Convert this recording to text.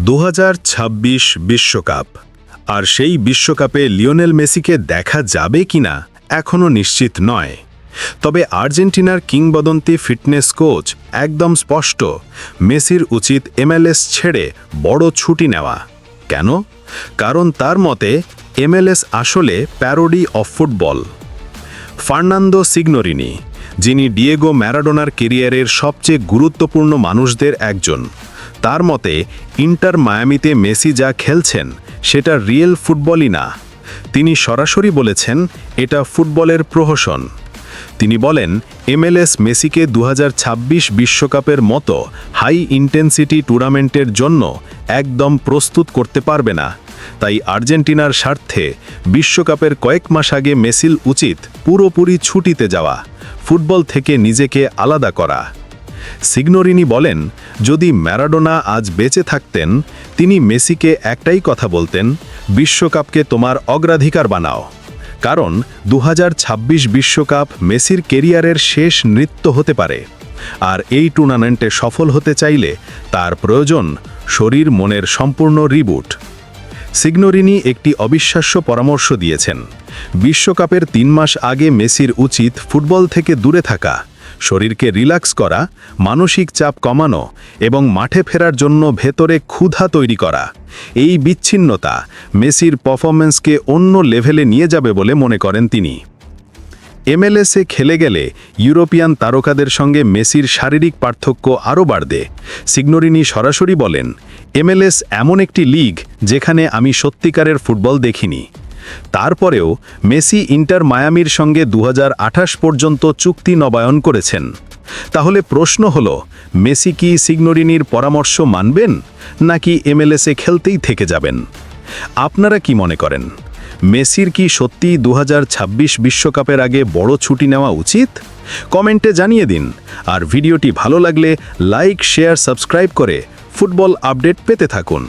2026 বিশ্বকাপ। আর সেই বিশ্বকাপে লিওনেল মেসিকে দেখা যাবে কিনা এখনও নিশ্চিত নয়। তবে আর্জেন্টিনার কিংবদন্তি ফিটনেস কোচ একদম স্পষ্ট, মেসির উচিত MLS ছেড়ে বড় ছুটি নেওয়া। কেন? কারণ তার মতে MLS আসলে প্যারোডি অফ ফুটবল। ফার্নান্দো সিগনোরিনি, যিনি ডিয়েগো ম্যারাডোনার কেরিয়ারের সবচেয়ে গুরুত্বপূর্ণ মানুষদের একজন, তার মতে ইন্টার মায়ামিতে মেসি যা খেলছেন সেটা রিয়েল ফুটবলই না। তিনি সরাসরি বলেছেন এটা ফুটবলের প্রহসন। তিনি বলেন MLS মেসিকে 2026 বিশ্বকাপের মতো হাই ইন্টেন্সিটি টুর্নামেন্টের জন্য একদম প্রস্তুত করতে পারবে না। তাই আর্জেন্টিনার স্বার্থে বিশ্বকাপের কয়েক মাস আগে মেসির উচিত পুরোপুরি ছুটিতে যাওয়া, ফুটবল থেকে নিজেকে আলাদা করা। সিগনোরিনি বলেন, যদি ম্যারাডোনা আজ বেঁচে থাকতেন তিনি মেসিকে একটাই কথা বলতেন, বিশ্বকাপকে তোমার অগ্রাধিকার বানাও। কারণ 2026 বিশ্বকাপ মেসির কেরিয়ারের শেষ নৃত্য হতে পারে। আর এই টুর্নামেন্টে সফল হতে চাইলে তার প্রয়োজন শরীর মনের সম্পূর্ণ রিবুট। সিগনোরিনি একটি অবিশ্বাস্য পরামর্শ দিয়েছেন। বিশ্বকাপের 3 মাস আগে মেসির উচিত ফুটবল থেকে দূরে থাকা, শরীরকে রিল্যাক্স করা, মানসিক চাপ কমানো এবং মাঠে ফেরার জন্য ভেতরে ক্ষুধা তৈরি করা। এই বিচ্ছিন্নতা মেসির পারফরম্যান্সকে অন্য লেভেলে নিয়ে যাবে বলে মনে করেন তিনি। MLS-এ খেলে গেলে ইউরোপিয়ান তারকাদের সঙ্গে মেসির শারীরিক পার্থক্য আরও বাড়বে। সিগনোরিনি সরাসরি বলেন, MLS এমন একটি লিগ যেখানে আমি সত্যিকারের ফুটবল দেখিনি। তারপরেও মেসি ইন্টার মায়ামির সঙ্গে 2028 পর্যন্ত চুক্তি নবায়ন করেছেন। তাহলে প্রশ্ন হলো, মেসি কি সিগনোরিনির পরামর্শ মানবেন নাকি MLS-এ খেলতেই থেকে যাবেন? আপনারা কি মনে করেন? মেসির কি সত্যি 2026 বিশ্বকাপের আগে বড় ছুটি নেওয়া উচিত? কমেন্টে জানিয়ে দিন। আর ভিডিওটি ভালো লাগলে লাইক, শেয়ার, সাবস্ক্রাইব করে ফুটবল আপডেট পেতে থাকুন।